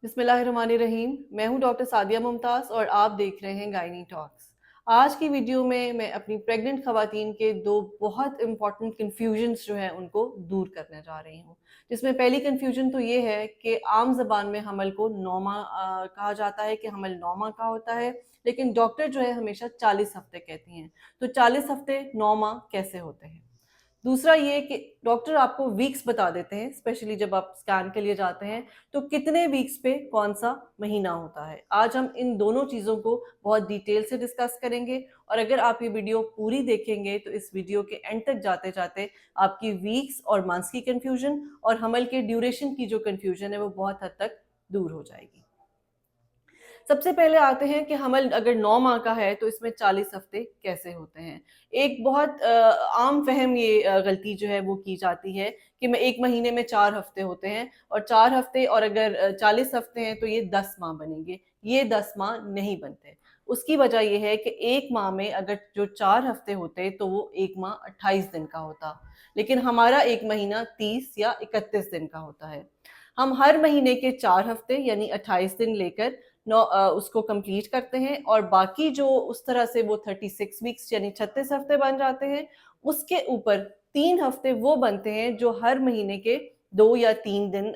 बिस्मिल्लाहिर्रहमानिर्रहीम। मैं हूं डॉक्टर सादिया मुमताज़ और आप देख रहे हैं गायनी टॉक्स। आज की वीडियो में मैं अपनी प्रेग्नेंट ख़वातीन के दो बहुत इंपॉर्टेंट कन्फ्यूजन्स जो हैं उनको दूर करने जा रही हूं। जिसमें पहली कन्फ्यूजन तो ये है कि आम ज़बान में हमल को नौमा कहा जाता है कि हमल 9 माह का होता है, लेकिन डॉक्टर जो है हमेशा 40 हफ्ते कहती हैं। तो 40 हफ्ते 9 माह कैसे होते हैं? दूसरा ये कि डॉक्टर आपको वीक्स बता देते हैं, स्पेशली जब आप स्कैन के लिए जाते हैं, तो कितने वीक्स पे कौन-सा महीना होता है। आज हम इन दोनों चीज़ों को बहुत डिटेल से डिस्कस करेंगे और अगर आप ये वीडियो पूरी देखेंगे, तो इस वीडियो के एंड तक जाते-जाते आपकी वीक्स और मंथ्स की कन्फ्यूजन और हमल के ड्यूरेशन की जो कन्फ्यूजन है, वो बहुत हद तक दूर हो जाएगी। सबसे पहले आते हैं कि हमल अगर 9 माह का है तो इसमें 40 हफ्ते कैसे होते हैं। एक बहुत आम फ़हम ये गलती जो है वो की जाती है कि मैं 1 महीने में 4 हफ्ते होते हैं और 4 हफ्ते और अगर 40 हफ्ते हैं तो ये 10 माह बनेंगे। ये 10 माह नहीं बनते। उसकी वजह ये है कि 1 माह में अगर जो 4 हफ्ते होते तो वो 1 माह 28 दिन का होता। लेकिन हमारा 1 महीना 30 या 31 दिन का होता है। हम हर महीने के 4 हफ्ते यानी 28 दिन लेकर उसको कंप्लीट करते हैं और बाकी जो उस तरह से वो 36 वीक्स यानी 36 हफ्ते बन जाते हैं, उसके ऊपर 3 हफ्ते वो बनते हैं जो हर महीने के 2 या 3 दिन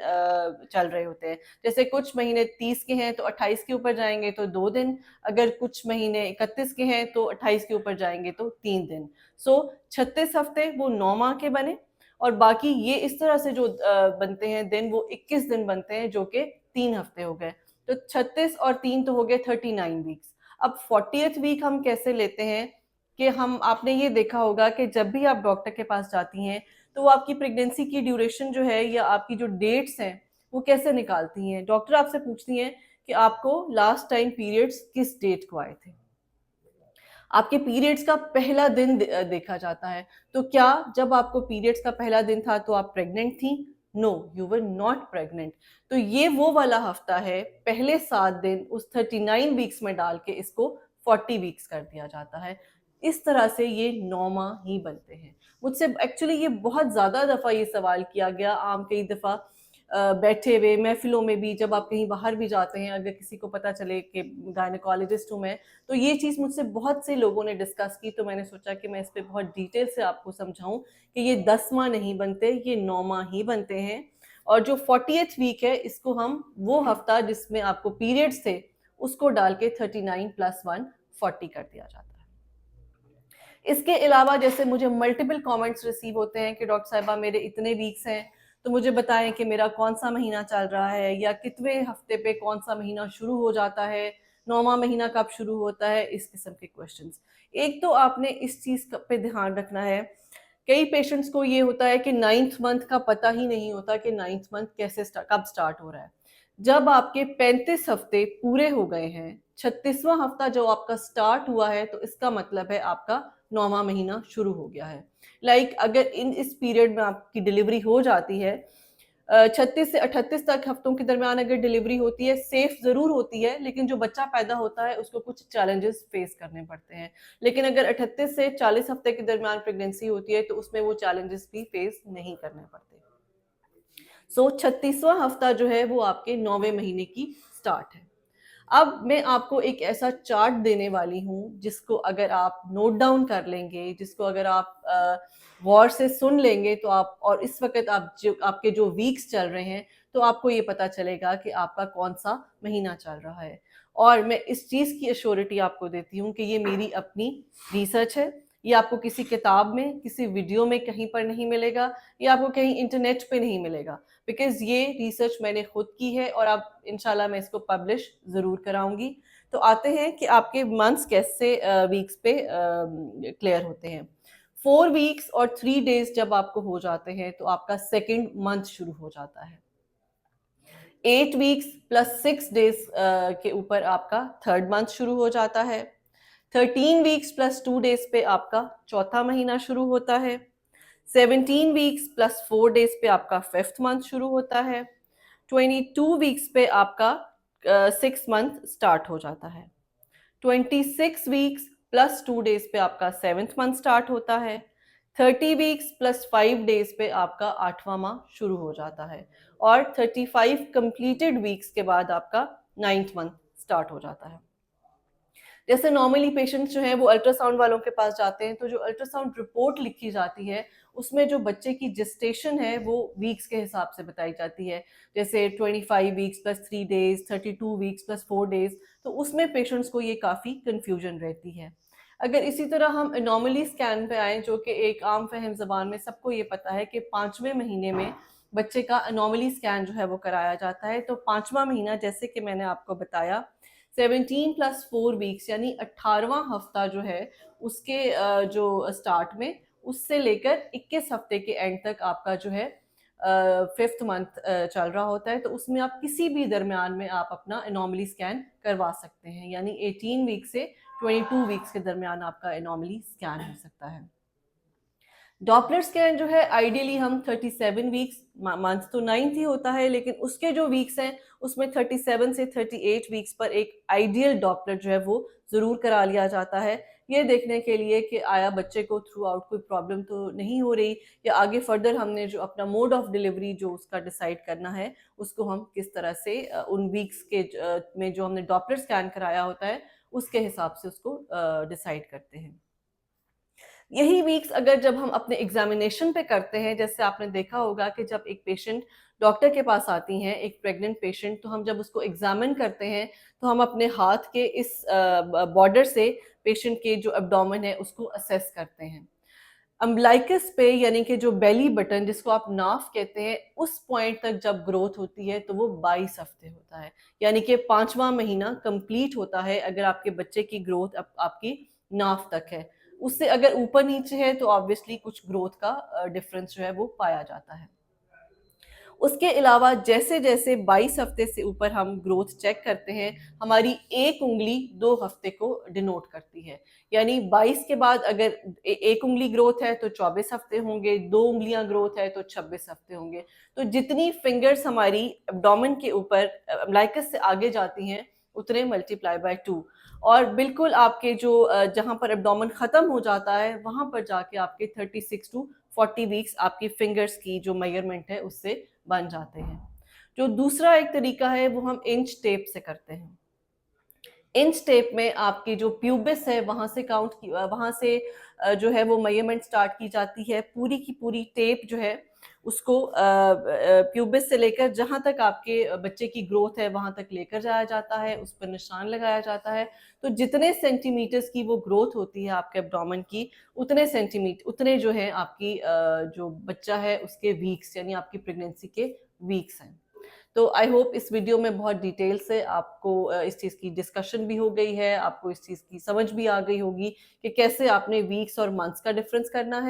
चल रहे होते हैं। जैसे कुछ महीने 30 के हैं तो 28 के ऊपर जाएँगे तो 2 दिन, अगर कुछ महीने 31 के हैं तो 28 के ऊपर जाएँगे तो 3 दिन। सो 36 हफ्ते वो 9 माह के बने और बाकी ये इस तरह से जो बनते हैं दिन वो 21 दिन बनते हैं जो कि 3 हफ्ते हो गए। तो 36 और 3 तो हो गए 39 वीक्स। अब 40th वीक हम कैसे लेते हैं कि हम आपने ये देखा होगा कि जब भी आप डॉक्टर के पास जाती हैं, तो वो आपकी प्रेगनेंसी की ड्यूरेशन जो है या आपकी जो डेट्स हैं, वो कैसे निकालती हैं? डॉक्टर आपसे पूछती हैं कि आपको लास्ट टाइम पीरियड्स किस डेट को आए थे? आपके पीरियड्स का पहला दिन देखा जाता है। तो क्या जब आपको पीरियड्स का पहला दिन था तो आप प्रेग्नेंट थी? No, you were not pregnant. तो ये वो वाला हफ्ता है, पहले 7 दिन उस 39 वीक्स में डाल के इसको 40 वीक्स कर दिया जाता है। इस तरह से ये 9 माह ही बनते हैं। मुझसे एक्चुअली ये बहुत ज़्यादा दफ़ा ये सवाल किया गया, आम कई दफ़ा बैठे हुए महफ़िलों में भी, जब आप कहीं बाहर भी जाते हैं, अगर किसी को पता चले कि गायनेकोलॉजिस्ट हूँ मैं, तो ये चीज़ मुझसे बहुत से लोगों ने डिस्कस की, तो मैंने सोचा कि मैं इस पे बहुत डिटेल से आपको समझाऊँ कि ये 10 माह नहीं बनते, ये 9 माह ही बनते हैं। और जो 40th वीक है, इसको हम वो हफ्ता जिसमें आपको पीरियड्स थे, उसको डाल के 39 + 1 40 कर दिया जाता है। इसके अलावा जैसे मुझे मल्टीपल कमेंट्स रिसीव होते हैं कि डॉक्टर साहिबा मेरे इतने वीक्स हैं, तो मुझे बताएं कि मेरा कौन सा महीना चल रहा है या कितवें हफ्ते पे कौन सा महीना शुरू हो जाता है, 9वां महीना कब शुरू होता है, इस किस्म के क्वेश्चंस। एक तो आपने इस चीज़ पे ध्यान रखना है, कई पेशेंट्स को ये होता है कि 9th मंथ का पता ही नहीं होता कि 9th मंथ कब स्टार्ट हो रहा है। जब आपके 35 हफ्ते पूरे हो गए हैं, 36वां हफ्ता जो आपका स्टार्ट हुआ है, तो इसका मतलब है आपका 9वां महीना शुरू हो गया है। अगर इस पीरियड में आपकी डिलीवरी हो जाती है, 36 से 38 तक हफ्तों के दरमियान अगर डिलीवरी होती है, सेफ ज़रूर होती है, लेकिन जो बच्चा पैदा होता है उसको कुछ चैलेंजेस फेस करने पड़ते हैं। लेकिन अगर 38 से 40 हफ्ते के दरमियान प्रेगनेंसी होती है, तो उसमें वो चैलेंजेस भी फेस नहीं करने पड़ते। 36वां हफ्ता जो है वो आपके 9वें महीने की स्टार्ट है। अब मैं आपको एक ऐसा चार्ट देने वाली हूँ जिसको अगर आप नोट डाउन कर लेंगे, जिसको अगर आप गौर से सुन लेंगे, तो आप और इस वक़्त आप जो आपके जो वीक्स चल रहे हैं, तो आपको ये पता चलेगा कि आपका कौन-सा महीना चल रहा है। और मैं इस चीज़ की एश्योरिटी आपको देती हूँ कि ये मेरी अपनी रिसर्च है। ये आपको किसी किताब में, किसी वीडियो में कहीं पर नहीं मिलेगा, ये आपको कहीं इंटरनेट पे नहीं मिलेगा। बिकॉज़ ये रिसर्च मैंने खुद की है और अब इंशाल्लाह मैं इसको पब्लिश ज़रूर कराऊँगी। तो आते हैं कि आपके मंथ्स कैसे वीक्स पे क्लियर होते हैं। 4 वीक्स और 3 डेज़ जब आपको हो जाते हैं, तो आपका सेकंड मंथ शुरू हो जाता है। 8 वीक्स प्लस 6 डेज़ के ऊपर आपका थर्ड मंथ शुरू हो जाता है। 13 वीक्स प्लस 2 डेज़ पे आपका चौथा महीना शुरू होता है। 17 वीक्स प्लस 4 डेज़ पे आपका फिफ्थ मंथ शुरू होता है। 22 वीक्स पे आपका 6 मंथ स्टार्ट हो जाता है। 26 वीक्स प्लस 2 डेज़ पे आपका 7th मंथ स्टार्ट होता है। 30 वीक्स प्लस 5 डेज़ पे आपका 8वां माह शुरू हो जाता है। और 35 कंप्लीटेड वीक्स के बाद आपका 9th मंथ स्टार्ट हो जाता है। जैसे नॉर्मली पेशेंट्स जो हैं वो अल्ट्रासाउंड वालों के पास जाते हैं, तो जो अल्ट्रासाउंड रिपोर्ट लिखी जाती है उसमें जो बच्चे की जेस्टेशन है वो वीक्स के हिसाब से बताई जाती है, जैसे 25 weeks plus 3 days, 32 weeks plus 4 days. तो उसमें पेशेंट्स को ये काफ़ी कन्फ्यूजन रहती है। अगर इसी तरह हम एनॉमली स्कैन पे आए, जो कि एक आम फहम ज़बान में सबको ये पता है कि 5वें महीने में बच्चे का एनॉमली स्कैन जो है वो कराया जाता है। तो 5वां महीना, जैसे कि मैंने आपको बताया, 17 प्लस 4 वीक्स यानी 18वां हफ्ता जो है उसके जो स्टार्ट में, उससे लेकर 21 हफ्ते के एंड तक आपका जो है 5th मंथ चल रहा होता है। तो उसमें आप किसी भी दरमियान में आप अपना एनॉमली स्कैन करवा सकते हैं, यानी 18 वीक से 22 वीक्स के दरमियान आपका एनॉमली स्कैन हो सकता है। डॉपलर स्कैन जो है आइडियली हम 37 वीक्स, मंथ तो 9th ही होता है, लेकिन उसके जो वीक्स हैं उसमें 37 से 38 वीक्स पर एक आइडियल डॉपलर जो है वो ज़रूर करा लिया जाता है, ये देखने के लिए कि आया बच्चे को थ्रू आउट कोई प्रॉब्लम तो नहीं हो रही, या आगे फर्दर हमने जो अपना मोड ऑफ डिलीवरी जो उसका डिसाइड करना है उसको हम किस तरह से उन वीक्स के में जो हमने डॉपलर स्कैन कराया होता है उसके हिसाब से उसको डिसाइड करते हैं। यही वीक्स अगर जब हम अपने एग्जामिनेशन पे करते हैं, जैसे आपने देखा होगा कि जब एक पेशेंट डॉक्टर के पास आती हैं, एक प्रेग्नेंट पेशेंट, तो हम जब उसको एग्जामिन करते हैं तो हम अपने हाथ के इस बॉर्डर से पेशेंट के जो एब्डोमेन है उसको असेस करते हैं। अम्बलाइकस पे यानी कि जो बेली बटन जिसको आप नाफ कहते हैं, उस पॉइंट तक जब ग्रोथ होती है तो वो 22 हफ्ते होता है, यानी कि 5वां महीना कंप्लीट होता है अगर आपके बच्चे की ग्रोथ आपकी नाफ तक है। उससे अगर ऊपर नीचे है तो ऑब्वियसली कुछ ग्रोथ का डिफरेंस जो है वो पाया जाता है। उसके अलावा जैसे जैसे 22 हफ्ते से ऊपर हम ग्रोथ चेक करते हैं, हमारी एक उंगली 2 हफ्ते को डिनोट करती है, यानी 22 के बाद अगर एक उंगली ग्रोथ है तो 24 हफ्ते होंगे, 2 उंगलियां ग्रोथ है तो 26 हफ्ते होंगे। तो जितनी फिंगर्स हमारी एब्डोमेन के ऊपर अम्बलाइकस से आगे जाती हैं उतने मल्टीप्लाई बाय 2, और बिल्कुल आपके जो जहां पर एब्डोमेन खत्म हो जाता है वहां पर जाके आपके 36 टू 40 वीक्स आपकी फिंगर्स की जो मेजरमेंट है उससे बन जाते हैं। जो दूसरा एक तरीका है वो हम इंच टेप से करते हैं। इंच टेप में आपकी जो प्यूबिस है वहां से वहां से जो है वो मेजरमेंट स्टार्ट की जाती है। पूरी की पूरी टेप जो है उसको प्यूबिस से लेकर जहां तक आपके बच्चे की ग्रोथ है वहां तक लेकर जाया जाता है, उस पर निशान लगाया जाता है। तो जितने सेंटीमीटर्स की वो ग्रोथ होती है आपके एब्डोमेन की, उतने जो है आपकी जो बच्चा है उसके वीक्स यानी आपकी प्रेगनेंसी के वीक्स हैं। तो आई होप इस वीडियो में बहुत डिटेल से आपको इस चीज़ की डिस्कशन भी हो गई है, आपको इस चीज़ की समझ भी आ गई होगी कि कैसे आपने वीक्स और मंथ्स का डिफरेंस करना है।